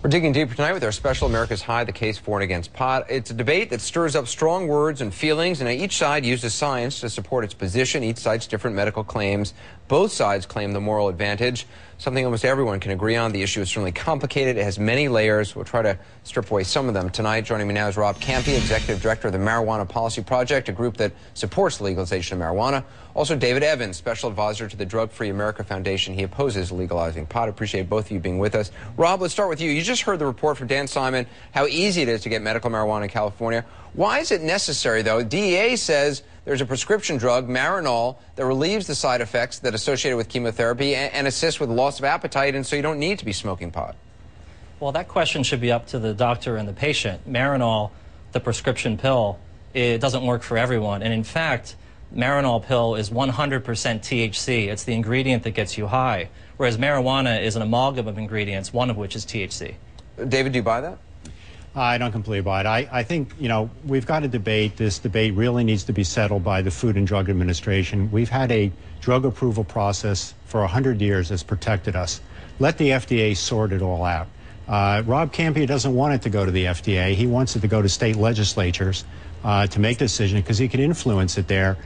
We're digging deeper tonight with our special America's High, the case for and against pot. It's a debate that stirs up strong words and feelings, and each side uses science to support its position. Each cites different medical claims. Both sides claim the moral advantage, something almost everyone can agree on. The issue is certainly complicated. It has many layers. We'll try to strip away some of them tonight. Joining me now is Rob Campy, Executive Director of the Marijuana Policy Project, a group that supports the legalization of marijuana. Also, David Evans, Special Advisor to the Drug-Free America Foundation. He opposes legalizing pot. Appreciate both of you being with us. Rob, let's start with you. You just heard the report from Dan Simon, how easy it is to get medical marijuana in California. Why is it necessary, though? DEA says there's a prescription drug, Marinol, that relieves the side effects that are associated with chemotherapy and assists with loss of appetite, and so you don't need to be smoking pot. Well, that question should be up to the doctor and the patient. Marinol, the prescription pill, it doesn't work for everyone. And in fact, Marinol pill is 100% THC. It's the ingredient that gets you high, whereas marijuana is an amalgam of ingredients, one of which is THC. David, do you buy that? I don't completely buy it. I think, we've got a debate. This debate really needs to be settled by the Food and Drug Administration. We've had a drug approval process for 100 years that's protected us. Let the FDA sort it all out. Rob Campy doesn't want it to go to the FDA. He wants it to go to state legislatures to make a decision because he can influence it there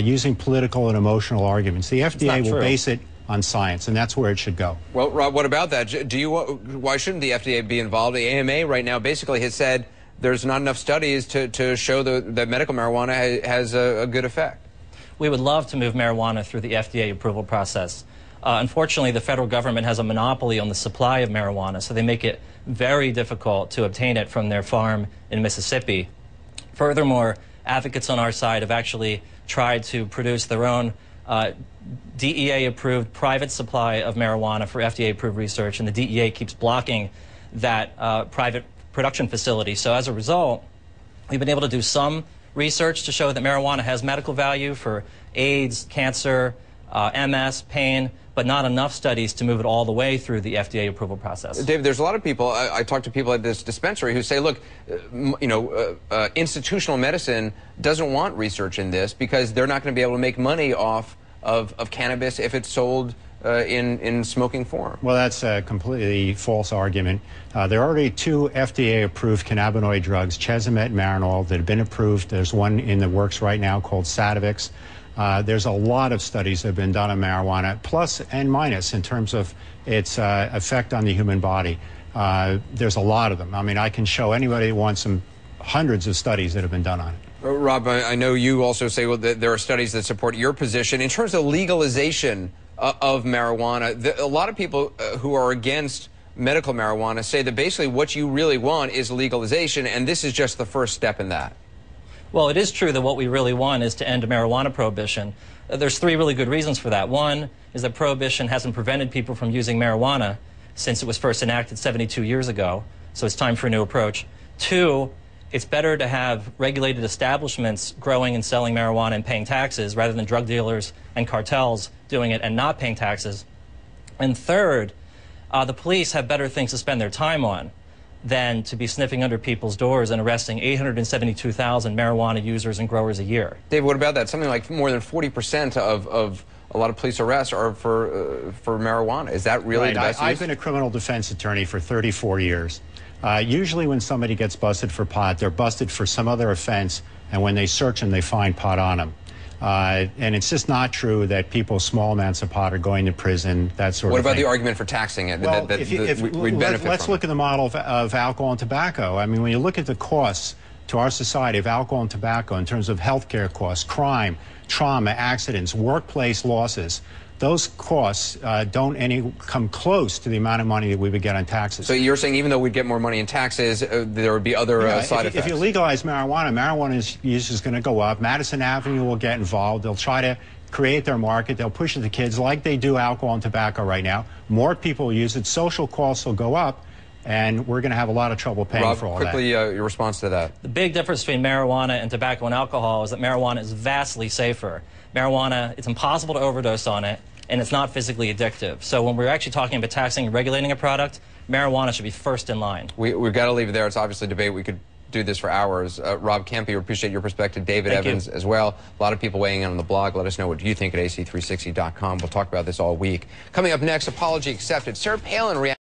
using political and emotional arguments. The FDA will base it on science, and that's where it should go. Well, Rob, what about that? Why shouldn't the FDA be involved? The AMA right now basically has said there's not enough studies to show that medical marijuana has a good effect. We would love to move marijuana through the FDA approval process. Unfortunately, the federal government has a monopoly on the supply of marijuana, so they make it very difficult to obtain it from their farm in Mississippi. Furthermore, advocates on our side have actually tried to produce their own DEA-approved private supply of marijuana for FDA-approved research, and the DEA keeps blocking that private production facility. So as a result, we've been able to do some research to show that marijuana has medical value for AIDS, cancer, MS, pain, but not enough studies to move it all the way through the FDA approval process. David, there's a lot of people, I talk to people at this dispensary who say, look, institutional medicine doesn't want research in this because they're not going to be able to make money off of cannabis if it's sold in smoking form. Well, that's a completely false argument. There are already 2 FDA-approved cannabinoid drugs, Chesamet and Marinol, that have been approved. There's one in the works right now called Sativex. There's a lot of studies that have been done on marijuana, plus and minus, in terms of its effect on the human body. There's a lot of them. I mean, I can show anybody who wants some hundreds of studies that have been done on it. Rob, I know you also say that there are studies that support your position. In terms of legalization of marijuana, a lot of people who are against medical marijuana say that basically what you really want is legalization, and this is just the first step in that. Well, it is true that what we really want is to end marijuana prohibition. There's 3 really good reasons for that. One is that prohibition hasn't prevented people from using marijuana since it was first enacted 72 years ago, so it's time for a new approach. 2, it's better to have regulated establishments growing and selling marijuana and paying taxes rather than drug dealers and cartels doing it and not paying taxes. And 3rd, the police have better things to spend their time on than to be sniffing under people's doors and arresting 872,000 marijuana users and growers a year. Dave, what about that? Something like more than 40% of a lot of police arrests are for marijuana. Is that really the best use? I've been a criminal defense attorney for 34 years. Usually when somebody gets busted for pot, they're busted for some other offense, and when they search them, they find pot on them. And it's just not true that people with small amounts of pot are going to prison, that sort of thing. What about the argument for taxing it? Well, let's look at the model of alcohol and tobacco. I mean, when you look at the costs to our society of alcohol and tobacco in terms of health care costs, crime, trauma, accidents, workplace losses, those costs don't come close to the amount of money that we would get on taxes. So you're saying even though we'd get more money in taxes, there would be other side effects? If you legalize marijuana use is going to go up. Madison Avenue will get involved. They'll try to create their market. They'll push it to kids like they do alcohol and tobacco right now. More people will use it. Social costs will go up, and we're going to have a lot of trouble paying for all that. Rob, quickly, your response to that. The big difference between marijuana and tobacco and alcohol is that marijuana is vastly safer. Marijuana, it's impossible to overdose on it, and it's not physically addictive. So when we're actually talking about taxing and regulating a product, marijuana should be first in line. We've got to leave it there. It's obviously a debate. We could do this for hours. Rob Campy, we appreciate your perspective. David Evans as well. A lot of people weighing in on the blog. Let us know what you think at ac360.com. We'll talk about this all week. Coming up next, apology accepted. Sarah Palin reacted.